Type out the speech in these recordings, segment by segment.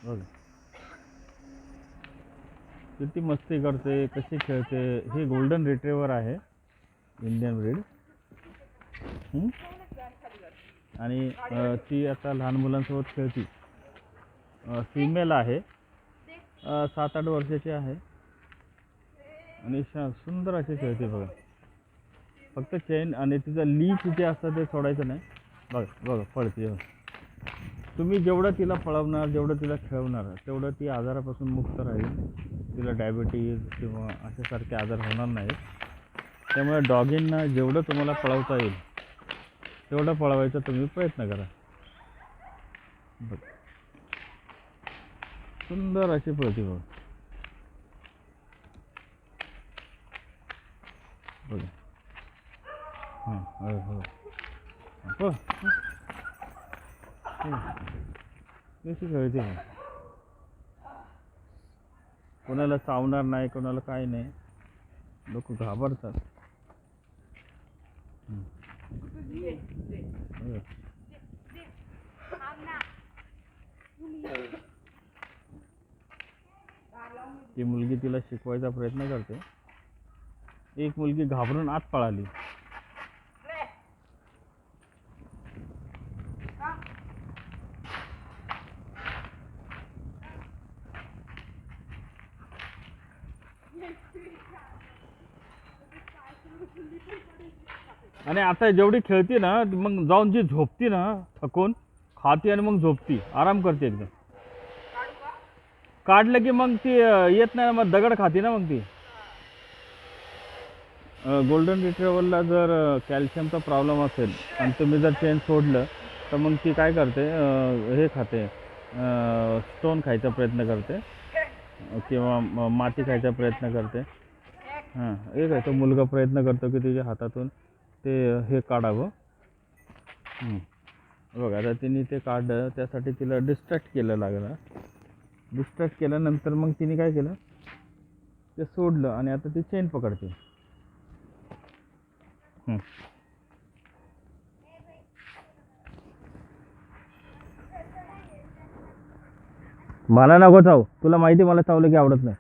बघा किती मस्ती करते, कशी खेळते. ही गोल्डन रिट्रीव्हर आहे, इंडियन ब्रीड. आणि ती आता लहान मुलांसोबत खेळती. फिमेल आहे, 7-8 वर्षाची आहे आणि सुंदर अशी खेळते बघा. फक्त चेन आणि तिचं लीच जे असतं ते सोडायचं नाही. बघा बघा पळते. तुम्ही जेवढं तिला पळवणार, जेवढं तिला खेळवणार, तेवढं ती आजारापासून मुक्त राहील. तिला डायबिटीज किंवा अशासारखे आजार होणार नाहीत. त्यामुळे डॉगींना जेवढं तुम्हाला पळवता येईल तेवढं पळवायचा तुम्ही प्रयत्न करा. बघ सुंदर अशी पळते बघ. बघा हां हो हो कशी खेळते बघ. कोणाला चावणार नाही, कोणाला काय नाही. लोक घाबरतात. ती मुलगी तिला शिकवायचा प्रयत्न करते. एक मुलगी घाबरून आत पळाली. आणि आता जेवढी खेळते ना, मग जाऊन जी झोपती ना, थकून खाते आणि मग झोपती, आराम करते एकदम. काढलं की मग ती येत नाही, मग दगड खाते ना मग ती. गोल्डन रिट्रीव्हरला जर कॅल्शियमचा प्रॉब्लेम असेल आणि तुम्ही जर चेन सोडलं तर मग ती काय करते, हे खाते, स्टोन खायचा प्रयत्न करते किंवा माती खायचा प्रयत्न करते. हां एक आहे तो मुलगा प्रयत्न करतो की तिच्या हातातून ते हे काढावं. बघा आता तिने ते काढलं, त्यासाठी तिला डिस्ट्रॅक्ट केलं लागलं. डिस्ट्रॅक्ट केल्यानंतर मग तिने काय केलं, ते सोडलं आणि आता ती चेन पकडते. मला नको चाव, तुला माहिती मला चावलं की आवडत नाही.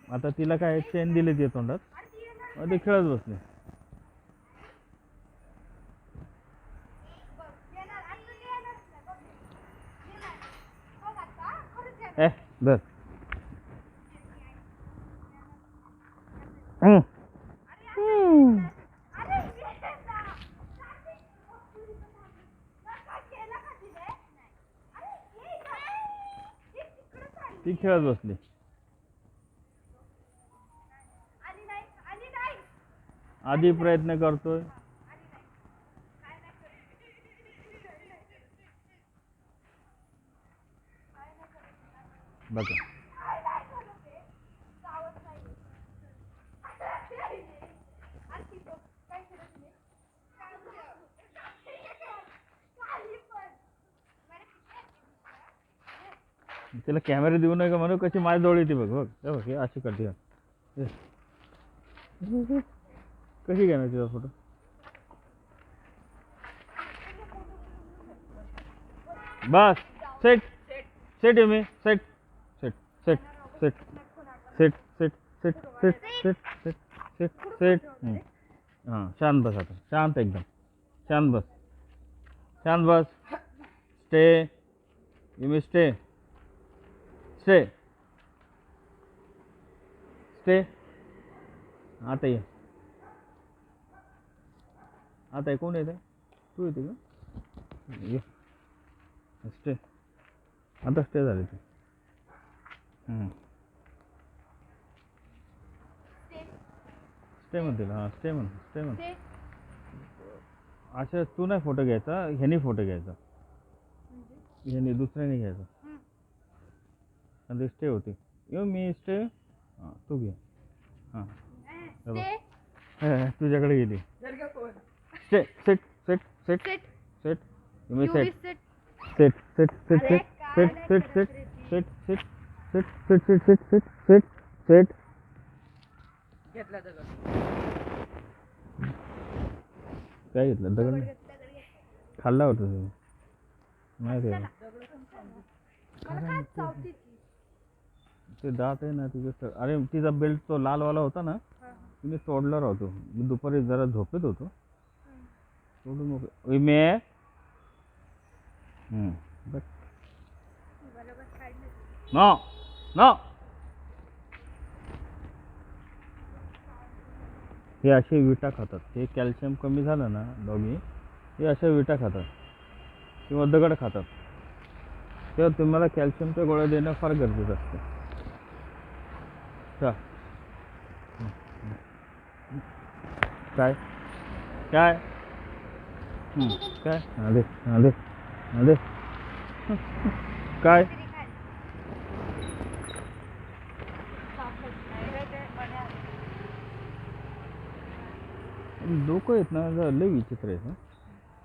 आता तिला काय चेन दिली ती तोंडात, ते खेळत बसले. धर. ती खेळत बसली. आधी प्रयत्न करतोय. बघा तिला कॅमेरा देऊ नये का म्हणून कशी माझ्या जवळ येते बघ. बघ बघ हे अशी करते. कशी घेणार तिचा फोटो. बस सेट सेट मी set set set set set set set set set set set set. हां शांत बस, आता शांत, एकदम शांत बस, शांत बस. Stay you stay stay stay. आता ये, आता ये. कोण येते, तू येते का. ये स्टे. आता स्टे झाली ती. स्टे म्हणते. हां स्टे म्हण, स्टे म्हण. अशा तू नाही फोटो घ्यायचा, ह्यानी फोटो घ्यायचा. ह्यानी दुसऱ्याने घ्यायचा आणि ते स्टे होते. येऊ मी स्टे. हां तू घे. हां तुझ्याकडे गेली. Stay set set set set. तुम्ही set set set set set set set set set set set set set set set set set. घेतला दगड. काय घेतलं दगड, खाल्ला होता तुम्ही. माहिती आहे ते दात आहे ना तिथे. अरे तिचा बेल्ट तो लालवाला होता ना, तिने तोडला राहतो. मी दुपारी जरा झोपेत होतो, तोडून मग विमे. No no. हे असे विटा खातात. हे कॅल्शियम कमी झालं ना डॉगी, हे अशा विटा खातात किंवा दगड खातात. तेव्हा तुम्हाला कॅल्शियमच्या गोळ्या देणं फार गरजेचं असतं. काय काय काय आले आले आले काय लोक आहेत ना, लय विचित्र आहेत.